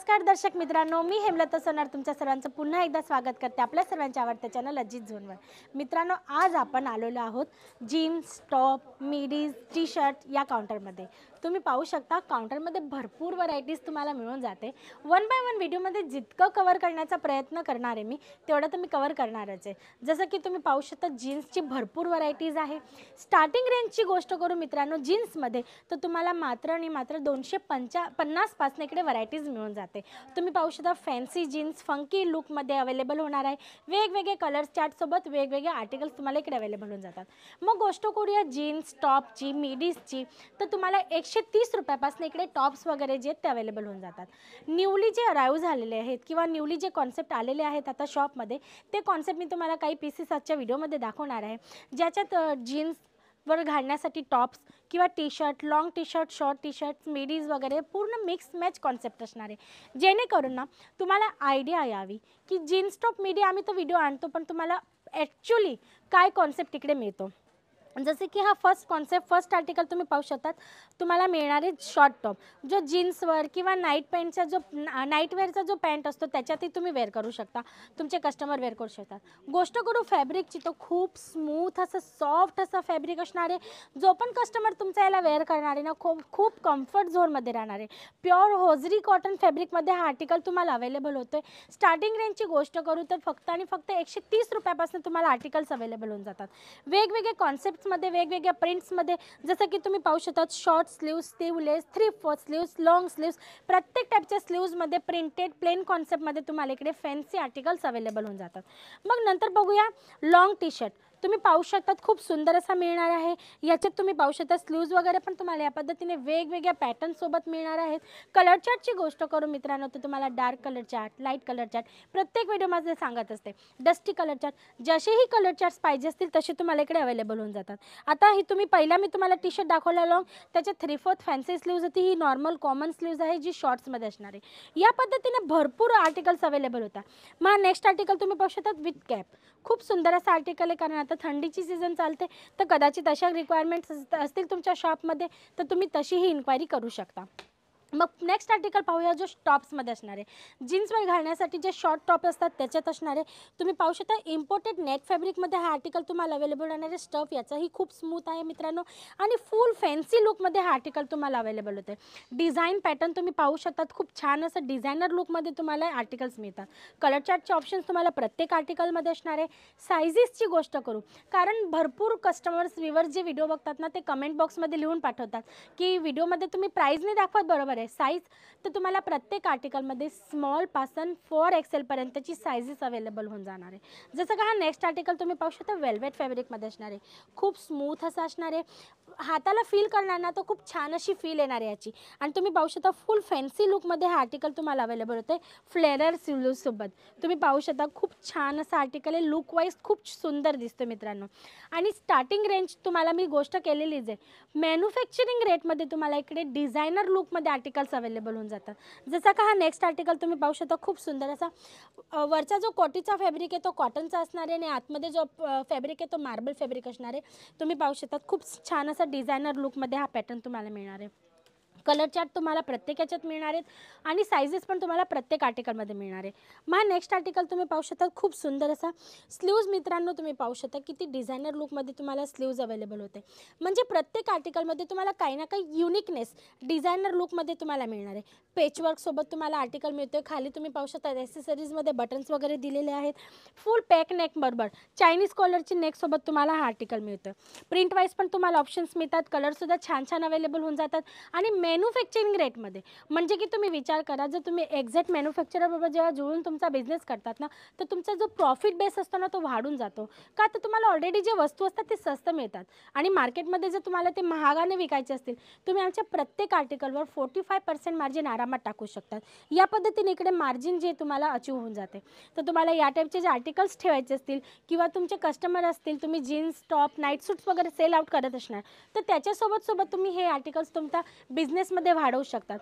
नमस्कार दर्शक मित्रांनो, मी हेमलता सोनार तुमच्या सर्वांचं पुन्हा एकदा स्वागत करते आपल्या सर्वांच्या आवडत्या चॅनल अजित झोनवर। मित्रांनो, आज आपण आलेलो आहोत जीन्स, टॉप, मिडीज, टी शर्ट या काउंटरमध्ये। तुम्ही पाहू शकता काउंटरमध्ये भरपूर व्हरायटीज तुम्हाला मिळून जाते। वन बाय वन व्हिडिओमध्ये जितकं कव्हर करण्याचा प्रयत्न करणार आहे मी, तेवढं तर मी कव्हर करणारच आहे। जसं की तुम्ही पाहू शकता जीन्सची भरपूर व्हरायटीज आहे। स्टार्टिंग रेंजची गोष्ट करू मित्रांनो जीन्समध्ये, तर तुम्हाला मात्र आणि मात्र 250 पासून इकडे व्हरायटीज मिळून जाते। तुम्ही पाहू शकता फॅन्सी जीन्स फंकी लुकमध्ये अवेलेबल होणार आहे। वेगवेगळे कलर्स चार्ट सोबत वेगवेगळे आर्टिकल्स तुम्हाला इकडे अवेलेबल होऊन जातात। मग गोष्ट करूया जीन्स टॉपची मिडीजची, तर तुम्हाला 130 रुपयापासून इकडे टॉप्स वगैरे जे ते अवेलेबल होऊन जातात। न्यूली जे अराइव्ह झालेले आहेत किंवा न्यूली जे कॉन्सेप्ट आलेले आहेत आता शॉपमध्ये, ते कॉन्सेप्ट मी तुम्हाला काही पीसेस आजच्या व्हिडिओमध्ये दाखवणार आहे, ज्याच्यात जीन्स वर घालण्यासाठी टॉप्स किंवा T-shirt, long T-shirt, short T-shirt, midis वगैरे पूर्ण मिक्स मॅच कॉन्सेप्ट असणार आहे। जेणेकरून ना तुम्हाला आयडिया यावी की जीन्स टॉप मिडी आम्ही तो व्हिडिओ आणतो, पण तुम्हाला ॲक्च्युली काय कॉन्सेप्ट इकडे मिळतो। जसे की हा फर्स्ट आर्टिकल तुम्ही पाहू शकतात, तुम्हाला मिळणारे शॉर्ट टॉप जो जीन्सवर किंवा नाईट पॅन्टचा जो नाईटवेअरचा जो पॅन्ट असतो त्याच्यातही तुम्ही वेअर करू शकता, तुमचे कस्टमर वेअर करू शकतात। गोष्ट करू फॅब्रिकची, तो खूप स्मूथ असं सॉफ्ट असा फॅब्रिक असणार आहे। जो पण कस्टमर तुमचा याला वेअर करणार आहे ना, खूप कम्फर्ट झोनमध्ये राहणार आहे। प्युअर होजरी कॉटन फॅब्रिकमध्ये हा आर्टिकल तुम्हाला अवेलेबल होतो आहे। स्टार्टिंग रेंजची गोष्ट करू तर फक्त आणि फक्त 130 रुपयापासून तुम्हाला आर्टिकल्स अवेलेबल होऊन जातात। वेगवेगळे कॉन्सेप्ट मध्ये वेगवेगळ्या प्रिंट्समध्ये, जसं की तुम्ही पाहू शकता short sleeves, sleeveless, 3/4 sleeves, long sleeves, प्रत्येक टाईपच्या स्लीव्समध्ये प्रिंटेड प्लेन कॉन्सेप्टमध्ये तुम्हाला इकडे फॅन्सी आर्टिकल्स अवेलेबल होऊन जातात। मग नंतर बघूया लॉंग टी शर्ट। तुम्ही पाहू शकतात खूप सुंदर असा मिळणार आहे। याच्यात तुम्ही पाहू शकता स्लीव्स वगैरे पण तुम्हाला या पद्धतीने वेगवेगळ्या पॅटर्न सोबत मिळणार आहेत। कलर चार्टची गोष्ट करू मित्रांनो, तर तुम्हाला dark colour chart, light colour chart प्रत्येक व्हिडिओमध्ये सांगत असते। डस्टी कलर चार्ट, जसेही कलर चार्ट्स पाहिजे असतील तसे तुम्हाला इकडे अवेलेबल होऊन जातात। आता ही तुम्ही पहिला मी तुम्हाला टी शर्ट दाखवला लॉंग, त्याच्यात 3/4 फॅन्सी स्लीव्स होती, ही नॉर्मल कॉमन स्लीव्स आहे जी शॉर्ट्समध्ये असणार आहे। या पद्धतीने भरपूर आर्टिकल्स अवेलेबल होतात। मग नेक्स्ट आर्टिकल तुम्ही पाहू शकता विथ कॅप, खूप सुंदर असा आर्टिकल आहे, कारण आता थंडीची सीझन चालते, तर कदाचित अशा रिक्वायरमेंट्स असतील तुमच्या शॉपमध्ये, तर तुम्ही तशीही इन्क्वायरी करू शकता। मग नेक्स्ट आर्टिकल पाहूया जो टॉप्समध्ये असणार आहे। जीन्सवर घालण्यासाठी जे शॉर्ट टॉप असतात त्याच्यात असणारे तुम्ही पाहू शकता इम्पोर्टेड नेट फॅब्रिकमध्ये हा आर्टिकल तुम्हाला अवेलेबल राहणार आहे। स्टफ याचाही खूप स्मूथ आहे मित्रांनो, आणि फुल फॅन्सी लुकमध्ये हा आर्टिकल तुम्हाला अवेलेबल होते। डिझाईन पॅटर्न तुम्ही पाहू शकतात, खूप छान असं डिझायनर लुकमध्ये तुम्हाला आर्टिकल्स मिळतात। कलर चार्टचे ऑप्शन्स तुम्हाला प्रत्येक आर्टिकलमध्ये असणार आहे। सायझेसची गोष्ट करू, कारण भरपूर कस्टमर्स व्ह्यूअर्स जे व्हिडिओ बघतात ना, ते कमेंट बॉक्समध्ये लिहून पाठवतात की व्हिडिओमध्ये तुम्ही प्राईस नाही दाखवत, बरोबर आहे साईज, तर तुम्हाला प्रत्येक आर्टिकलमध्ये स्मॉल पासून 4XL पर्यंतची सायझेस अवेलेबल होऊन जाणार आहे। जसं का हा नेक्स्ट आर्टिकल तुम्ही पाहू शकता वेल्वेट फॅब्रिकमध्ये असणार आहे, खूप स्मूथ असं असणार आहे। हाताला फील करणार ना, तर खूप छान अशी फील येणार आहे याची। आणि तुम्ही पाहू शकता फुल फॅन्सी लुकमध्ये हा आर्टिकल तुम्हाला अवेलेबल होते फ्लेअर स्लीव्हसोबत। तुम्ही पाहू शकता खूप छान असं आर्टिकल आहे, लुक वाईज खूप सुंदर दिसतं मित्रांनो। आणि स्टार्टिंग रेंज तुम्हाला मी गोष्ट केलेलीच आहे, मॅन्युफॅक्चरिंग रेटमध्ये तुम्हाला इकडे डिझायनर लुकमध्ये आर्टिकल्स अवेलेबल होऊन जातात। जसा का हा नेक्स्ट आर्टिकल तुम्ही पाहू शकता खूप सुंदर असा वरचा जो कोटीचा फॅब्रिक आहे तो कॉटनचा असणार आहे, आणि आतमध्ये जो फॅब्रिक आहे तो मार्बल फॅब्रिक असणार आहे। तुम्ही पाहू शकता खूप छान असा डिझायनर लुकमध्ये हा पॅटर्न तुम्हाला मिळणार आहे। कलर चार्ट तुम्हाला प्रत्येक याच्यात मिळणार आहेत, आणि सायझेस पण तुम्हाला प्रत्येक आर्टिकलमध्ये मिळणार आहे। मग नेक्स्ट आर्टिकल तुम्ही पाहू शकता खूप सुंदर असा स्लीव्ज मित्रांनो, तुम्ही पाहू शकता किती डिझायनर लुकमध्ये तुम्हाला स्लीव्ज अवेलेबल होते। म्हणजे प्रत्येक आर्टिकलमध्ये तुम्हाला काही ना काही युनिकनेस डिझायनर लुकमध्ये तुम्हाला मिळणार आहे। पेचवर्कसोबत तुम्हाला आर्टिकल मिळतो आहे। खाली तुम्ही पाहू शकता ॲक्सेसरीजमध्ये बटन्स वगैरे दिलेले आहेत। फुल पॅक नेक बरोबर चायनीज कॉलरची नेकसोबत तुम्हाला हा आर्टिकल मिळतो आहे। प्रिंट वाईज पण तुम्हाला ऑप्शन्स मिळतात, कलरसुद्धा छान छान अवेलेबल होऊन जातात, आणि मॅन्युफॅक्चरिंग रेटमध्ये। म्हणजे की तुम्ही विचार करा, जर तुम्ही एक्झॅक्ट मॅन्युफॅक्चरबरोबर जेव्हा जुळून तुमचा बिझनेस करतात ना, तर तुमचा जो प्रॉफिट बेस असतो ना तो वाढून जातो। का तर तुम्हाला ऑलरेडी जे वस्तू असतात ते स्वस्त मिळतात, आणि मार्केटमध्ये जर तुम्हाला ते महागाने विकायचे असतील, तुम्ही आमच्या प्रत्येक आर्टिकलवर 45% मार्जिन आरामात टाकू शकतात। या पद्धतीने इकडे मार्जिन जे तुम्हाला अचीव होऊन जाते। तर तुम्हाला या टाईपचे जे आर्टिकल्स ठेवायचे असतील किंवा तुमचे कस्टमर असतील, तुम्ही जीन्स टॉप नाईट सूट्स वगैरे सेल आउट करत असणार, तर त्याच्यासोबत तुम्ही हे आर्टिकल्स तुमचा बिझनेसमध्ये वाढवू शकतात।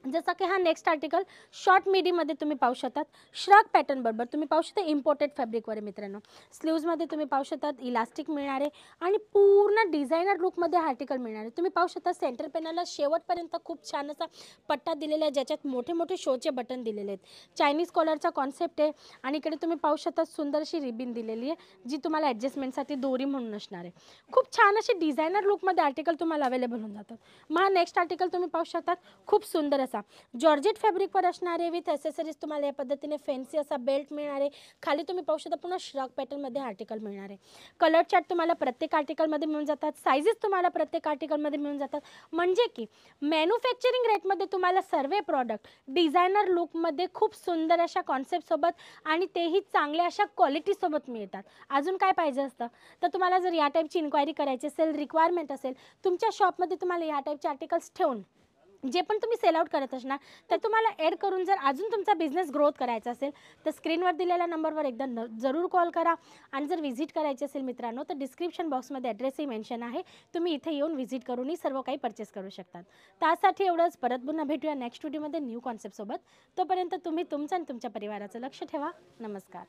जसं की हा नेक्स्ट आर्टिकल शॉर्ट मिडीमध्ये तुम्ही पाहू शकतात. श्रग पॅटर्न बरोबर तुम्ही पाहू शकता इम्पोर्टेड फॅब्रिकवर आहे मित्रांनो. स्लीव्जमध्ये तुम्ही पाहू शकतात इलास्टिक मिळणार आहे आणि पूर्ण डिझायनर लुकमध्ये आर्टिकल मिळणार आहे. तुम्ही पाहू शकता सेंटर पॅनलला शेवटपर्यंत खूप छान असा पट्टा दिलेला आहे, ज्याच्यात मोठे मोठे शोचे बटन दिलेले आहेत. चायनीज कॉलरचा कॉन्सेप्ट आहे आणि इकडे तुम्ही पाहू शकता सुंदरशी रिबिन दिलेली आहे, जी तुम्हाला ॲडजस्टमेंटसाठी दोरी म्हणून असणार आहे. खूप छान असे डिझायनर लुकमध्ये आर्टिकल तुम्हाला अवेलेबल होऊन जातात. मग नेक्स्ट आर्टिकल तुम्ही पाहू शकतात खूप सुंदर जॉर्जेट फॅब्रिकवर असणारे विथ ॲसेसरीज तुम्हाला या पद्धतीने फॅन्सी असा बेल्ट मिळणार आहे. खाली तुम्ही पाहू शकता पुन्हा श्रग पॅटर्नमध्ये आर्टिकल मिळणार आहे. कलर चार्ट तुम्हाला प्रत्येक आर्टिकलमध्ये मिळून जातात. सायझेस तुम्हाला प्रत्येक आर्टिकलमध्ये मिळून जातात. म्हणजे की मॅन्युफॅक्चरिंग रेटमध्ये तुम्हाला सर्व प्रॉडक्ट डिझायनर लुकमध्ये खूप सुंदर अशा कॉन्सेप्टसोबत आणि तेही चांगल्या अशा क्वालिटीसोबत मिळतात. अजून काय पाहिजे असतं तर तुम्हाला जर या टाईपची इन्क्वायरी करायची असेल, रिक्वायरमेंट असेल, तुमच्या शॉपमध्ये तुम्हाला या टाईपचे आर्टिकल्स ठेवून जे पण तुम्ही सेल आउट करत असणार तर तुम्हाला ॲड करून जर अजून तुमचा बिझनेस ग्रोथ करायचा असेल तर स्क्रीनवर दिलेल्या नंबरवर एकदा जरूर कॉल करा. आणि जर व्हिजिट करायची असेल मित्रांनो तर डिस्क्रिप्शन बॉक्समध्ये ॲड्रेसही मेन्शन आहे. तुम्ही इथे येऊन व्हिजिट करूनही सर्व काही परचेस करू शकतात. त्यासाठी एवढंच. परत पुन्हा भेटूया नेक्स्ट व्हिडिओमध्ये न्यू कॉन्सेप्टसोबत. तोपर्यंत तुम्ही तुमचं आणि तुमच्या परिवाराचं लक्ष ठेवा. नमस्कार.